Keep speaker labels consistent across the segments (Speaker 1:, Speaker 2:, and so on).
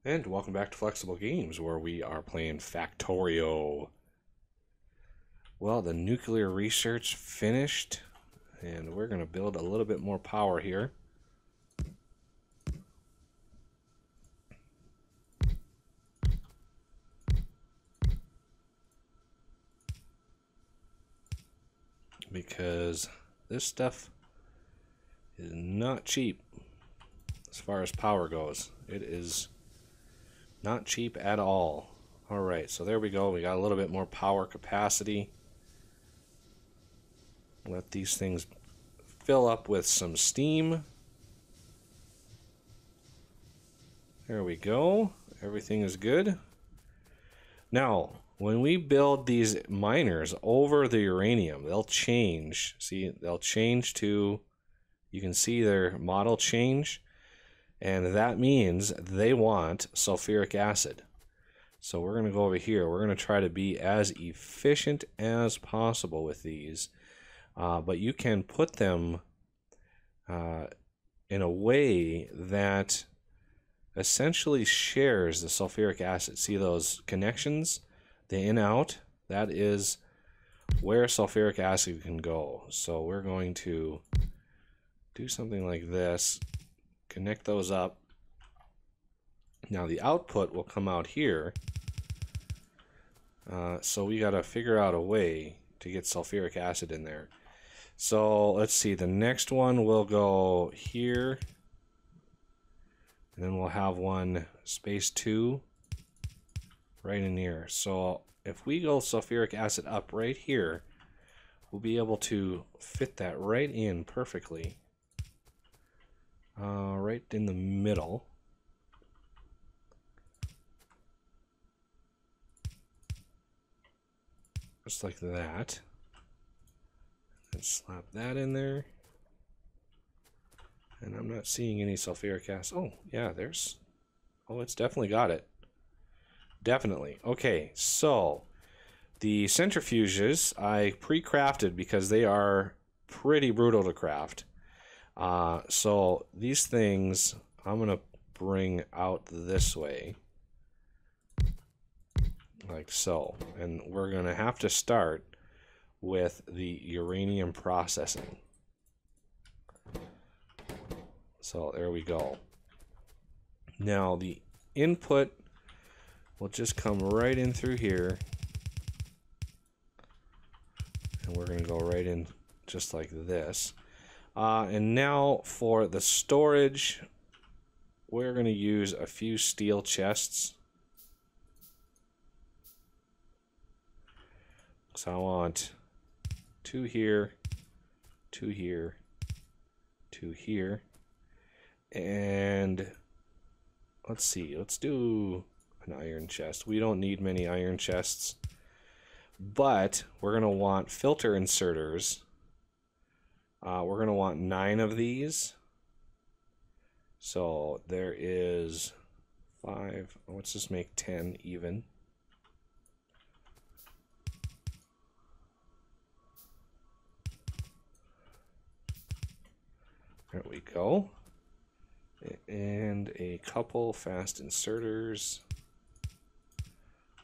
Speaker 1: And welcome back to Flexible Games, where we are playing Factorio. Well, the nuclear research finished, and we're going to build a little bit more power here. Because this stuff is not cheap as far as power goes. It is not cheap at all. Alright, so there we go. We got a little bit more power capacity. Let these things fill up with some steam. There we go. Everything is good. Now, when we build these miners over the uranium, they'll change. See, they'll change to, you can see their model change. And that means they want sulfuric acid. So we're going to go over here. We're going to try to be as efficient as possible with these. But you can put them in a way that essentially shares the sulfuric acid. See those connections? The in-out? That is where sulfuric acid can go. So we're going to do something like this. Connect those up. Now the output will come out here. So we got to figure out a way to get sulfuric acid in there. So let's see, the next one will go here. And then we'll have one space 2 right in here. So if we go sulfuric acid up right here, we'll be able to fit that right in perfectly. Right in the middle. Just like that. And slap that in there. And I'm not seeing any sulfuric acid. Oh, yeah, there's... Oh, it's definitely got it. Definitely. Okay, so the centrifuges I pre-crafted because they are pretty brutal to craft. So these things I'm going to bring out this way. Like so. And we're going to have to start with the uranium processing. So there we go. Now the input will just come right in through here. And we're going to go right in just like this. And now for the storage, we're going to use a few steel chests. So I want 2 here, 2 here, 2 here. And let's see, let's do an iron chest. We don't need many iron chests, but we're going to want filter inserters. We're going to want 9 of these. So there is 5. Let's just make 10 even. There we go. And a couple fast inserters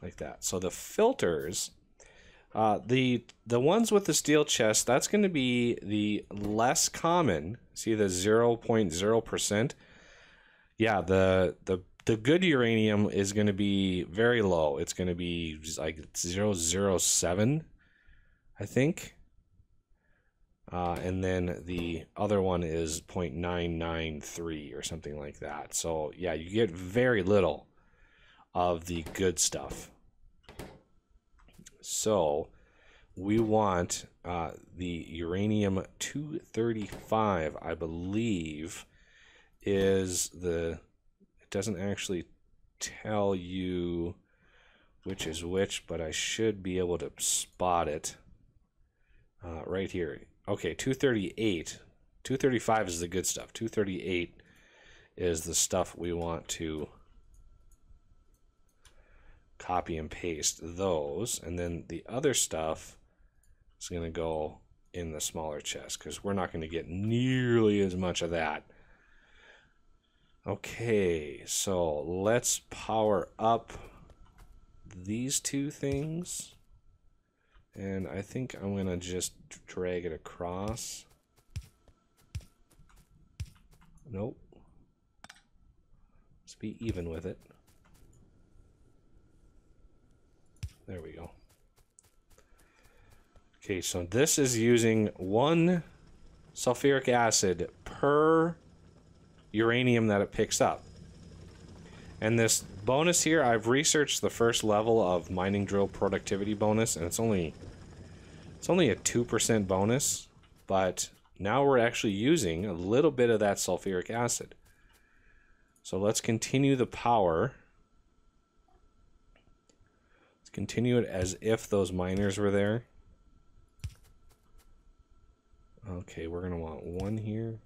Speaker 1: like that. So the filters, the ones with the steel chest, that's going to be the less common. See the 0.0%? Yeah, the good uranium is going to be very low. It's going to be like 0.007, I think. And then the other one is 0.993 or something like that. So yeah, you get very little of the good stuff. So we want the uranium 235, I believe, is the... It doesn't actually tell you which is which, but I should be able to spot it right here. Okay, 238. 235 is the good stuff. 238 is the stuff we want to copy and paste those. And then the other stuff is going to go in the smaller chest because we're not going to get nearly as much of that. Okay, so let's power up these two things. And I think I'm going to just drag it across. Nope. Let's be even with it. There we go. Okay, so this is using 1 sulfuric acid per uranium that it picks up. And this bonus here, I've researched the first level of mining drill productivity bonus, and it's only a 2% bonus, but now we're actually using a little bit of that sulfuric acid. So let's continue the power. Let's continue it as if those miners were there. Okay, we're going to want 1 here,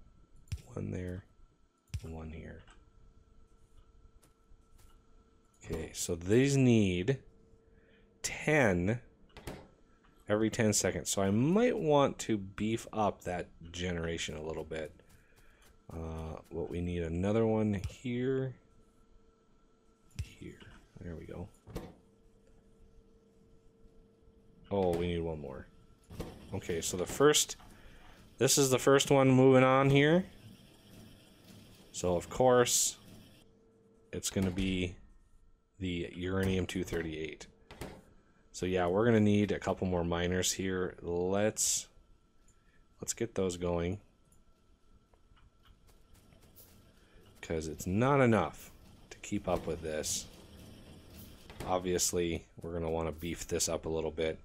Speaker 1: 1 there, 1 here. Okay, so these need 10 every 10 seconds. So I might want to beef up that generation a little bit. What we need another one here. Here. There we go. Oh, we need 1 more. Okay, so this is the first one moving on here. So of course, it's going to be the uranium-238. So yeah, we're going to need a couple more miners here. Let's get those going. Because it's not enough to keep up with this. Obviously, we're going to want to beef this up a little bit.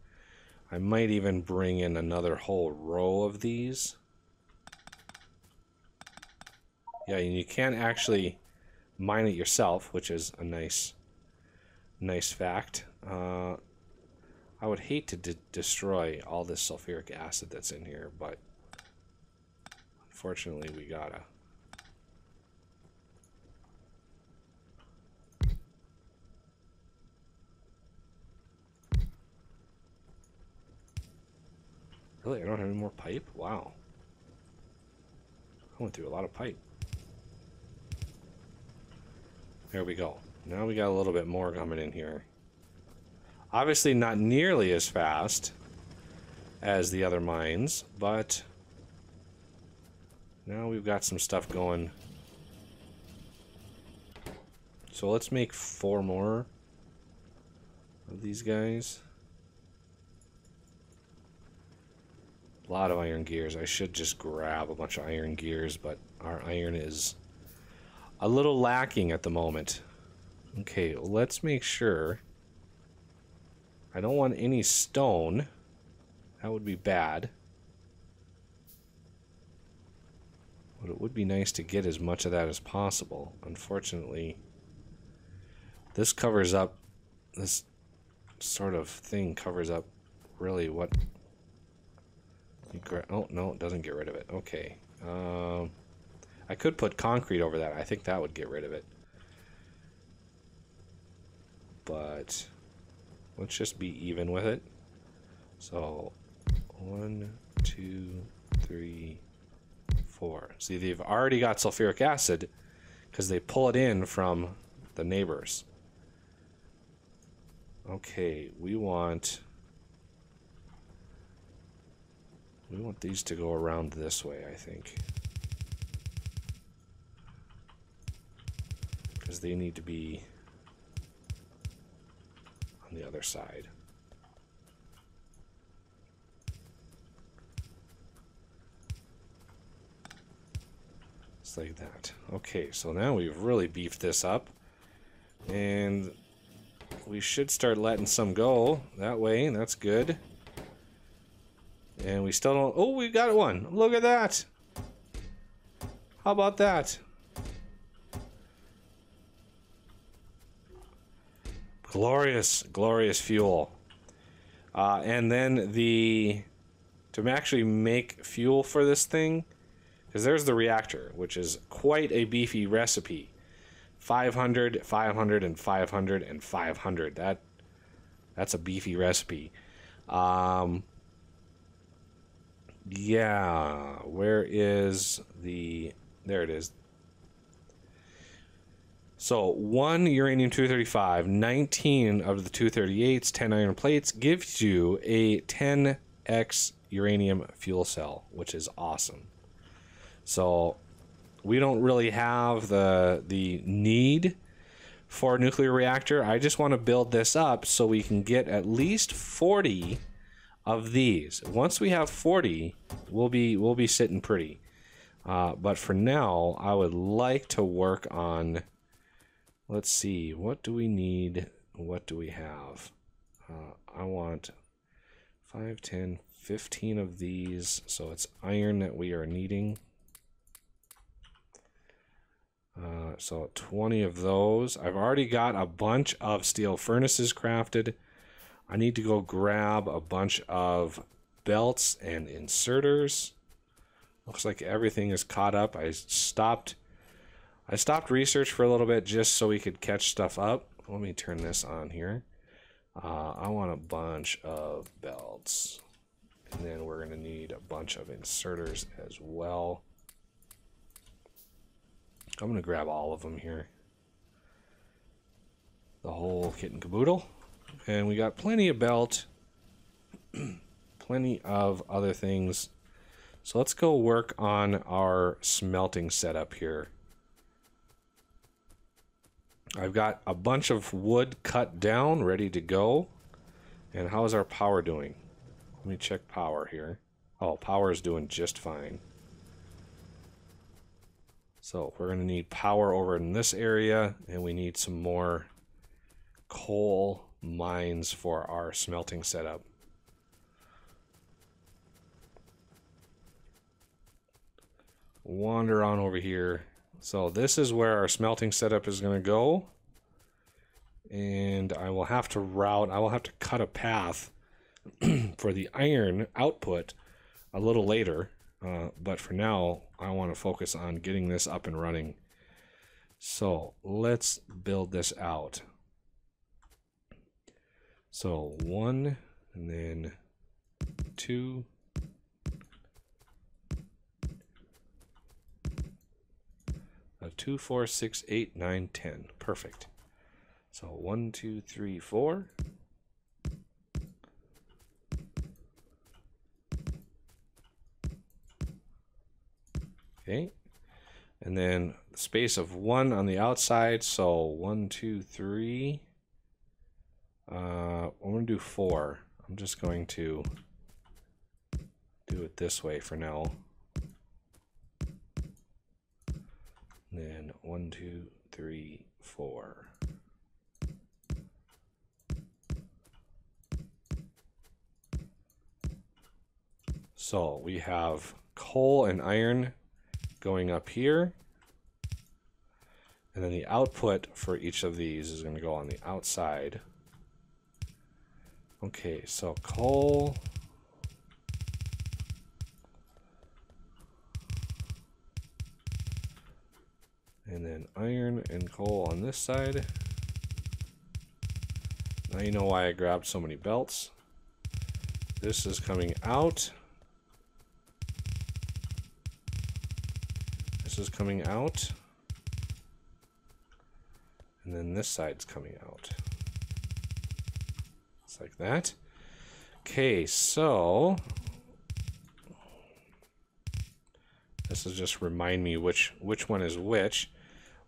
Speaker 1: I might even bring in another whole row of these. Yeah, and you can actually mine it yourself, which is a nice fact. I would hate to destroy all this sulfuric acid that's in here, but unfortunately we gotta. Really, I don't have any more pipe? Wow. I went through a lot of pipe. There we go. Now we got a little bit more coming in here. Obviously not nearly as fast as the other mines, but now we've got some stuff going. So let's make 4 more of these guys. A lot of iron gears. I should just grab a bunch of iron gears, but our iron is a little lacking at the moment. Okay, let's make sure. I don't want any stone. That would be bad. But it would be nice to get as much of that as possible. Unfortunately, this covers up, this sort of thing covers up really what... Oh, no, it doesn't get rid of it. Okay. I could put concrete over that. I think that would get rid of it. But let's just be even with it. So 1, 2, 3, 4. See, they've already got sulfuric acid because they pull it in from the neighbors. Okay, we want these to go around this way, I think. Because they need to be on the other side. Just like that. Okay, so now we've really beefed this up. And we should start letting some go that way. That's good. And we still don't... Oh, we got one. Look at that. How about that? Glorious, glorious fuel. And then to actually make fuel for this thing, because there's the reactor, which is quite a beefy recipe. 500, 500, and 500, and 500. That's a beefy recipe. Yeah, where is the... There it is. So 1 uranium-235, 19 of the 238s, 10 iron plates gives you a 10x uranium fuel cell, which is awesome. So we don't really have the need for a nuclear reactor. I just want to build this up so we can get at least 40 of these. Once we have 40, we'll be sitting pretty. But for now, I would like to work on. Let's see, what do we need? What do we have? I want 5, 10, 15 of these. So it's iron that we are needing. So 20 of those. I've already got a bunch of steel furnaces crafted. I need to go grab a bunch of belts and inserters. Looks like everything is caught up. I stopped research for a little bit just so we could catch stuff up. Let me turn this on here. I want a bunch of belts. And then we're going to need a bunch of inserters as well. I'm going to grab all of them here. The whole kit and caboodle. And we got plenty of belt. Plenty of other things. So let's go work on our smelting setup here. I've got a bunch of wood cut down, ready to go. And how is our power doing? Let me check power here. Oh, power is doing just fine. So we're going to need power over in this area, and we need some more coal mines for our smelting setup. Wander on over here. So this is where our smelting setup is going to go. And I will have to cut a path for the iron output a little later. But for now, I want to focus on getting this up and running. So let's build this out. So 1, and then 2. A 2, 4, 6, 8, 9, 10. Perfect. So 1, 2, 3, 4. Okay. And then space of 1 on the outside. So 1, 2, 3. I'm going to do 4. I'm just going to do it this way for now. And then 1, 2, 3, 4. So we have coal and iron going up here. And then the output for each of these is going to go on the outside. Okay, so coal. And then iron and coal on this side. Now you know why I grabbed so many belts. This is coming out. This is coming out. And then this side's coming out. It's like that. Okay, so this is just remind me which one is which.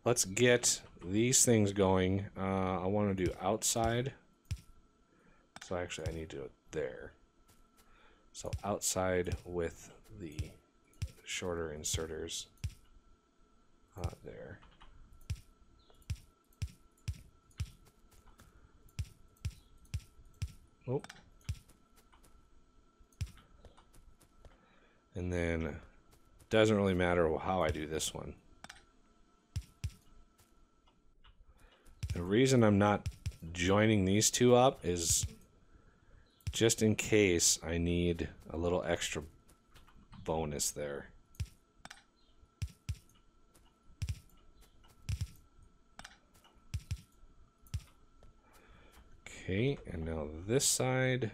Speaker 1: Let's get these things going. I want to do outside. So actually I need to do it there. So outside with the shorter inserters. There. Oh. And then doesn't really matter how I do this one. The reason I'm not joining these two up is just in case I need a little extra bonus there. Okay, and now this side,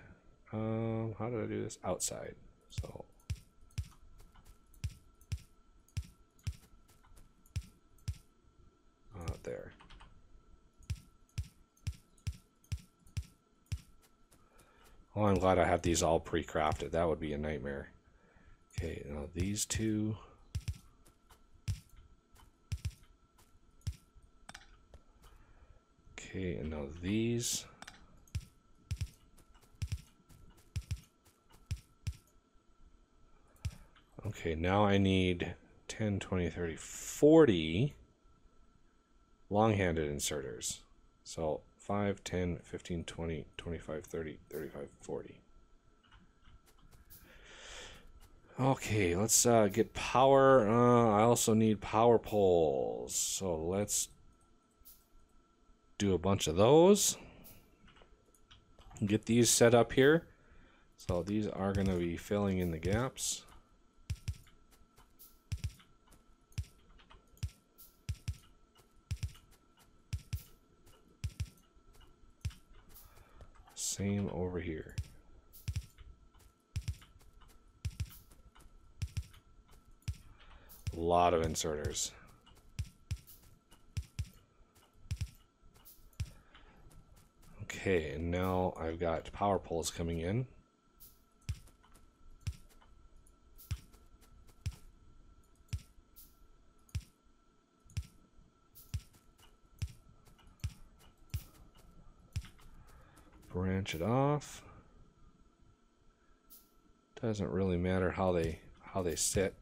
Speaker 1: how did I do this? Outside. So there. Oh, I'm glad I have these all pre-crafted. That would be a nightmare. Okay, now these two. Okay, and now these. Okay, now I need 10, 20, 30, 40 long-handed inserters. So 5, 10, 15, 20, 25, 30, 35, 40. Okay, let's get power. I also need power poles. So let's do a bunch of those. Get these set up here. So these are going to be filling in the gaps. Same over here. A lot of inserters. Okay, and now I've got power poles coming in. Branch it off. Doesn't really matter how they sit.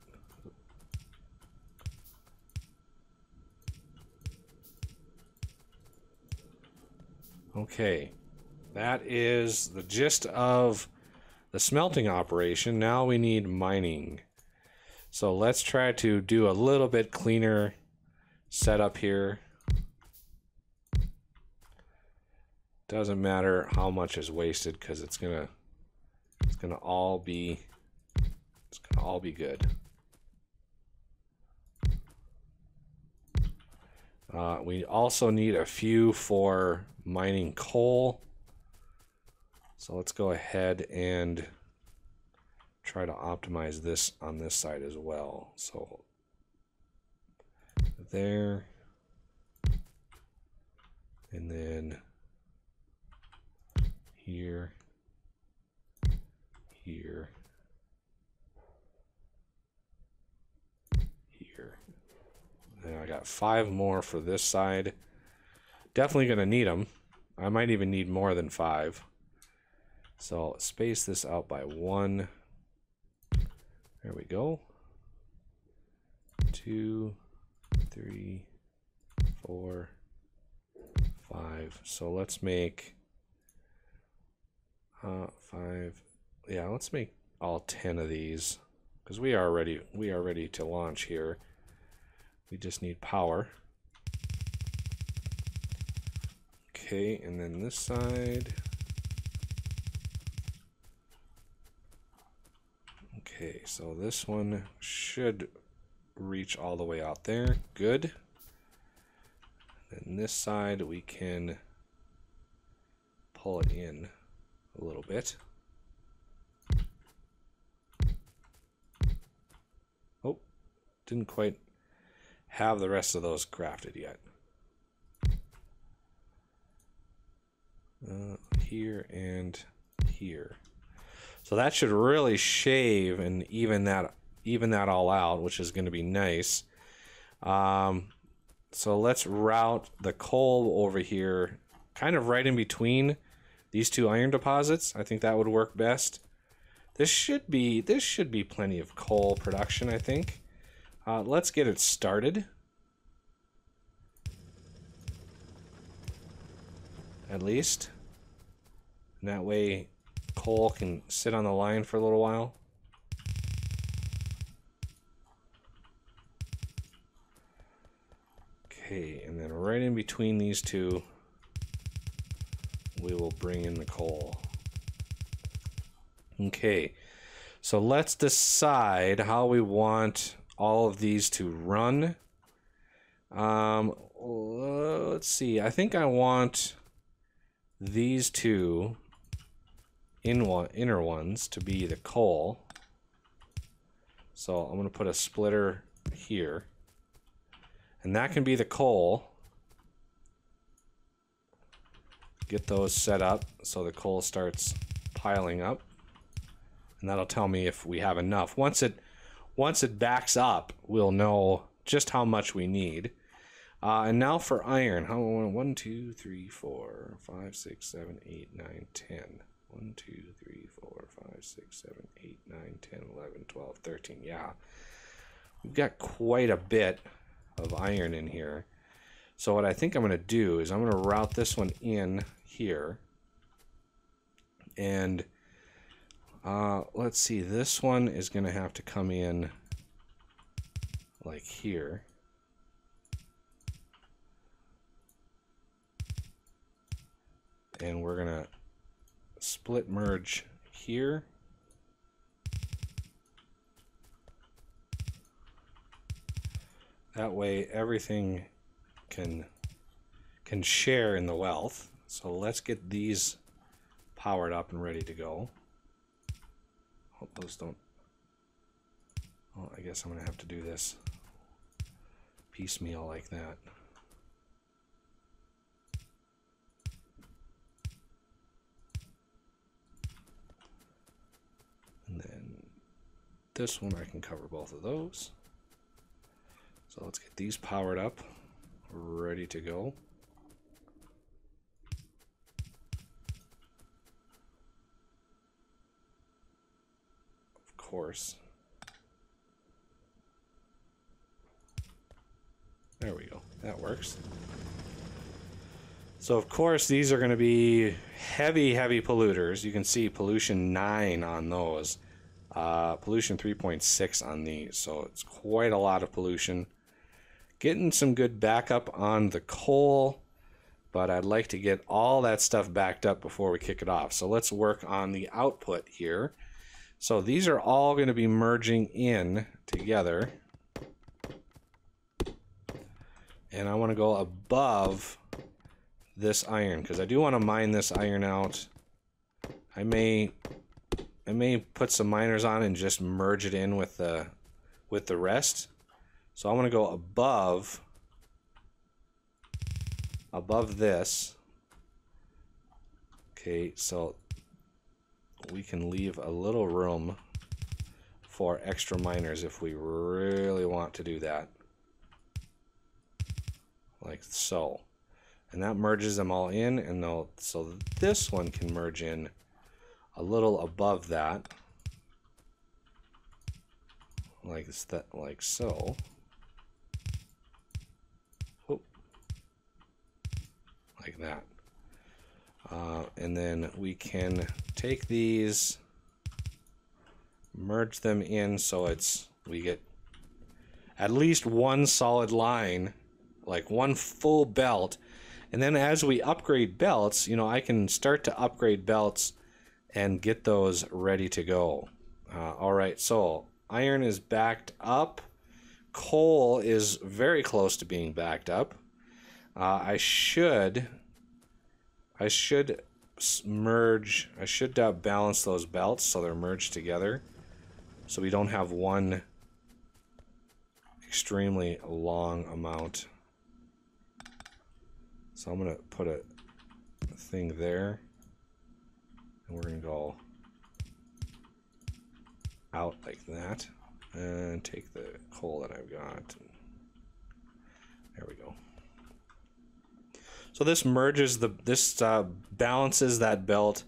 Speaker 1: Okay, that is the gist of the smelting operation. Now we need mining. So let's try to do a little bit cleaner setup here. Doesn't matter how much is wasted because it's gonna all be good. We also need a few for mining coal. So let's go ahead and try to optimize this on this side as well. So there, and then here, here, here. And I got 5 more for this side. Definitely going to need them. I might even need more than 5. So space this out by 1. There we go. 2, 3, 4, 5. So let's make 5. Yeah, let's make all 10 of these because we are ready to launch here. We just need power. Okay, and then this side. Okay, so this one should reach all the way out there. Good. And this side we can pull it in a little bit. Oh, didn't quite have the rest of those crafted yet. Here and here. So that should really shave and even that all out, which is going to be nice. So let's route the coal over here, kind of right in between these 2 iron deposits. I think that would work best. This should be plenty of coal production, I think. Let's get it started. At least. And that way coal can sit on the line for a little while. Okay, and then right in between these 2, we will bring in the coal. Okay, so let's decide how we want all of these to run. Let's see. I think I want these 2 inner ones to be the coal. So I'm going to put a splitter here. And that can be the coal. Get those set up so the coal starts piling up, and that'll tell me if we have enough. Once it backs up, we'll know just how much we need. And now for iron. 1, 2, 3, 4, 5, 6, 7, 8, 9, 10. 1, 2, 3, 4, 5, 6, 7, 8, 9, 10, 11, 12, 13. Yeah. We've got quite a bit of iron in here. So what I think I'm going to do is I'm going to route this one in here. And let's see, this one is going to have to come in like here. And we're going to split merge here. That way everything can share in the wealth. So let's get these powered up and ready to go. Hope those don't. Oh, I guess I'm going to have to do this piecemeal like that. And then this one, I can cover both of those. So let's get these powered up, ready to go. Of course. There we go. That works. So of course these are going to be heavy polluters. You can see pollution 9 on those. Pollution 3.6 on these. So it's quite a lot of pollution. Getting some good backup on the coal, but I'd like to get all that stuff backed up before we kick it off. So let's work on the output here. So these are all going to be merging in together. And I want to go above this iron because I do want to mine this iron out. I may put some miners on and just merge it in with the rest. So I want to go above this. Okay, so we can leave a little room for extra miners if we really want to do that. Like so. And that merges them all in, and so this one can merge in a little above that. Like so. Whoop. Like that. And then we can take these, merge them in so we get at least one solid line, like one full belt. And then as we upgrade belts, you know, I can start to upgrade belts and get those ready to go. All right, so iron is backed up. Coal is very close to being backed up. I should merge. I should balance those belts so they're merged together, so we don't have one extremely long amount. So I'm gonna put a thing there, and we're gonna go out like that, and take the coal that I've got. There we go. So this merges balances that belt,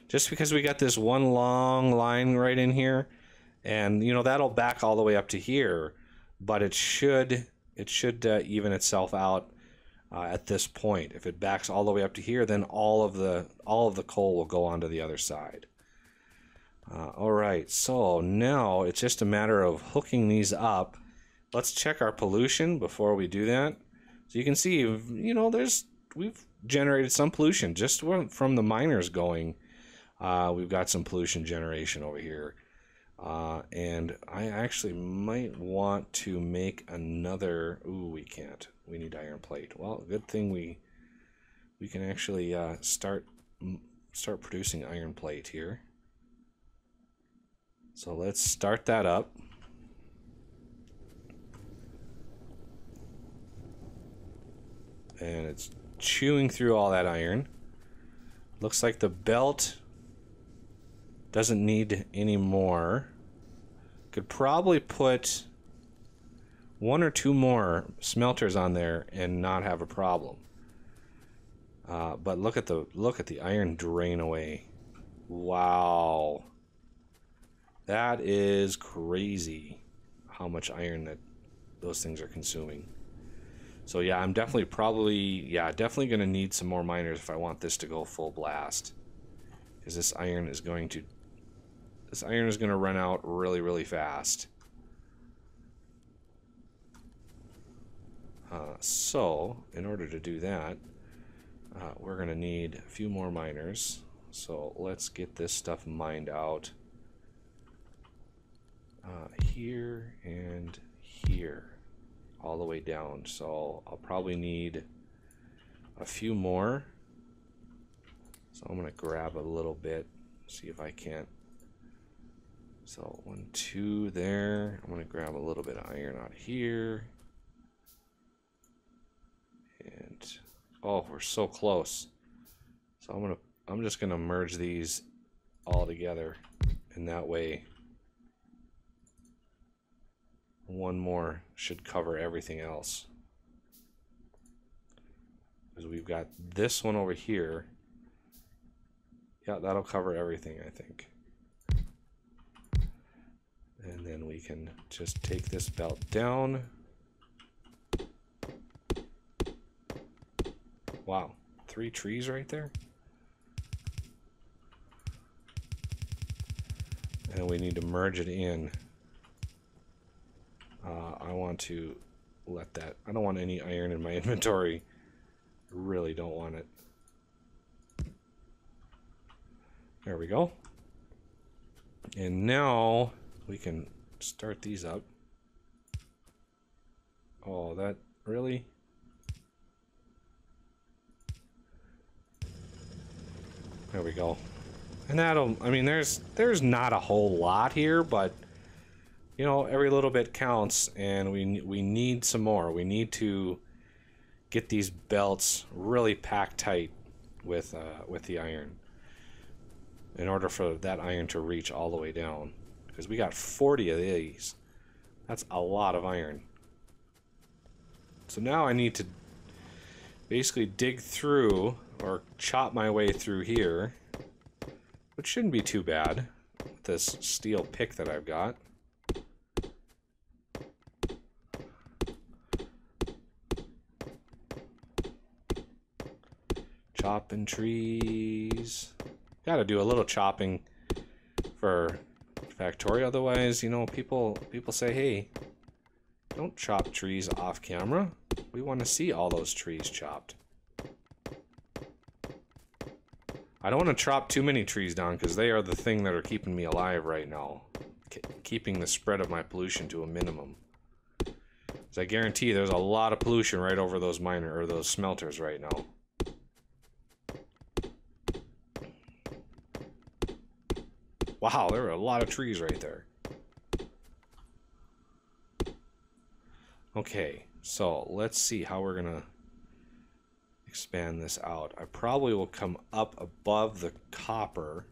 Speaker 1: just because we got this one long line right in here, and you know that'll back all the way up to here, but it should even itself out at this point. If it backs all the way up to here, then all of the coal will go onto the other side. All right, so now it's just a matter of hooking these up. Let's check our pollution before we do that. So you can see, you know, we've generated some pollution just from the miners going. We've got some pollution generation over here. And I actually might want to make another. Ooh, we can't. We need iron plate. Well, good thing we can actually start producing iron plate here. So let's start that up. And it's chewing through all that iron. Looks like the belt Doesn't need any more. Could probably put 1 or 2 more smelters on there and not have a problem. But look at the iron drain away. Wow, that is crazy how much iron that those things are consuming. So yeah, I'm definitely gonna need some more miners if I want this to go full blast, because this iron is gonna run out really fast. So in order to do that, we're gonna need a few more miners. So let's get this stuff mined out here and here, all the way down. So I'll probably need a few more. So I'm gonna grab a little bit, see if I can't. So 1, 2 there. I'm gonna grab a little bit of iron out here. And oh, we're so close. So I'm just gonna merge these all together, and that way one more should cover everything else. Because we've got this one over here. Yeah, that'll cover everything, I think. And then we can just take this belt down. Wow, 3 trees right there. And we need to merge it in. I want to let that, I don't want any iron in my inventory. I really don't want it. There we go. And now we can start these up. Oh, that really? There we go. And that'll, I mean, there's not a whole lot here, but you know, every little bit counts, and we need some more. We need to get these belts really packed tight with the iron in order for that iron to reach all the way down, because we got 40 of these. That's a lot of iron. So now I need to basically dig through or chop my way through here, which shouldn't be too bad with this steel pick that I've got. Chopping trees. Gotta do a little chopping for Factorio, otherwise, you know, people say, hey, don't chop trees off camera. We want to see all those trees chopped. I don't want to chop too many trees down, because they are the thing that are keeping me alive right now. Keeping the spread of my pollution to a minimum. Because I guarantee there's a lot of pollution right over those those smelters right now. Wow, there are a lot of trees right there. Okay, so let's see how we're gonna expand this out. I probably will come up above the copper,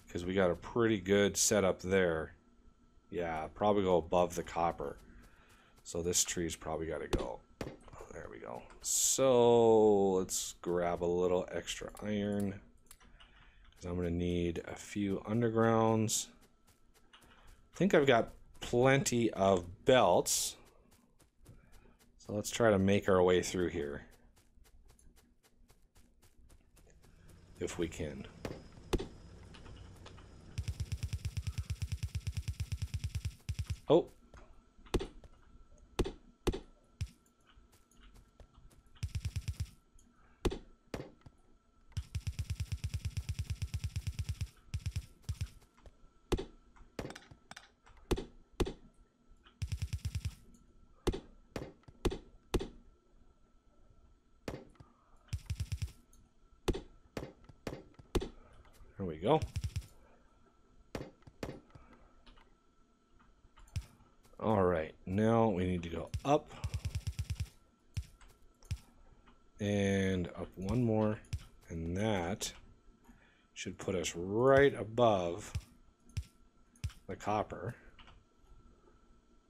Speaker 1: because we got a pretty good setup there. Yeah, probably go above the copper. So this tree's probably got to go. There we go. So let's grab a little extra iron, because I'm going to need a few undergrounds. I think I've got plenty of belts. So let's try to make our way through here, if we can. Oh. There we go. All right, now we need to go up and up one more, and that should put us right above the copper.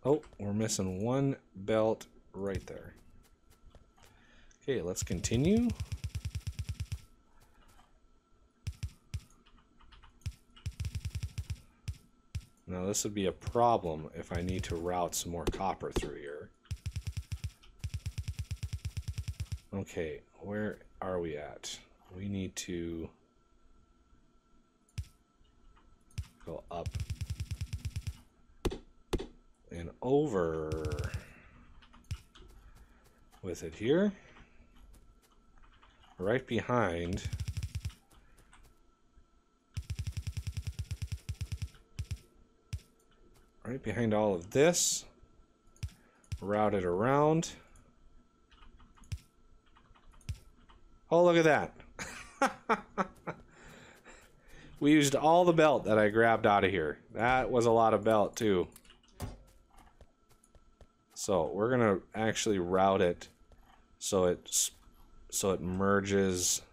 Speaker 1: Oh, we're missing one belt right there. Okay, let's continue. Now this would be a problem if I need to route some more copper through here. Okay, where are we at? We need to go up and over with it here, right behind all of this, route it around. Oh, look at that. We used all the belt that I grabbed out of here. That was a lot of belt too. So we're gonna actually route it so it merges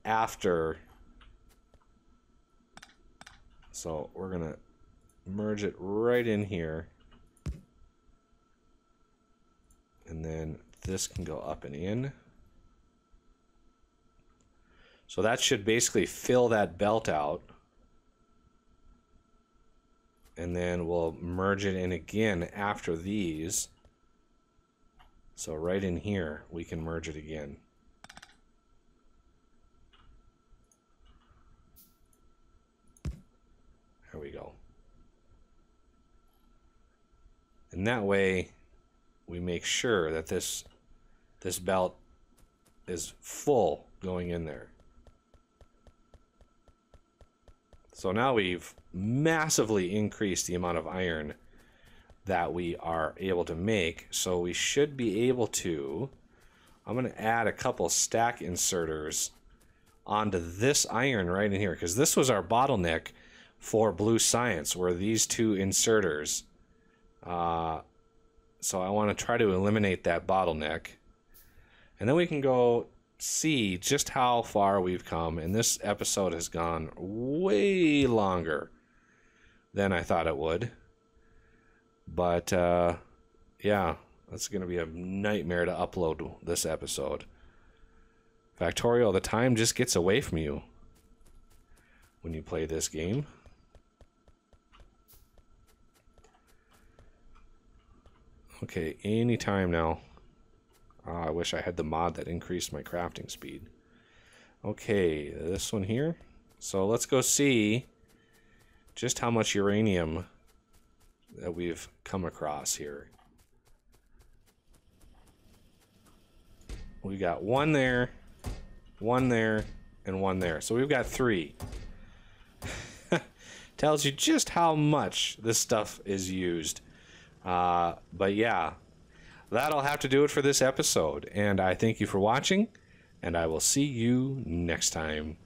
Speaker 1: after. So we're gonna merge it right in here, and then this can go up and in. So that should basically fill that belt out, and then we'll merge it in again after these. So right in here we can merge it again. There we go. And that way we make sure that this belt is full going in there. So now we've massively increased the amount of iron that we are able to make. So we should be able to, I'm going to add a couple stack inserters onto this iron right in here, because this was our bottleneck for Blue Science, were these two inserters. So I want to try to eliminate that bottleneck, and then we can go see just how far we've come. And this episode has gone way longer than I thought it would, but yeah, that's going to be a nightmare to upload this episode. Factorio, the time just gets away from you when you play this game. Okay, anytime now. I wish I had the mod that increased my crafting speed. Okay, this one here. So let's go see just how much uranium that we've come across here. We got one there, and one there. So we've got 3. Tells you just how much this stuff is used. But yeah, that'll have to do it for this episode. And I thank you for watching, and I will see you next time.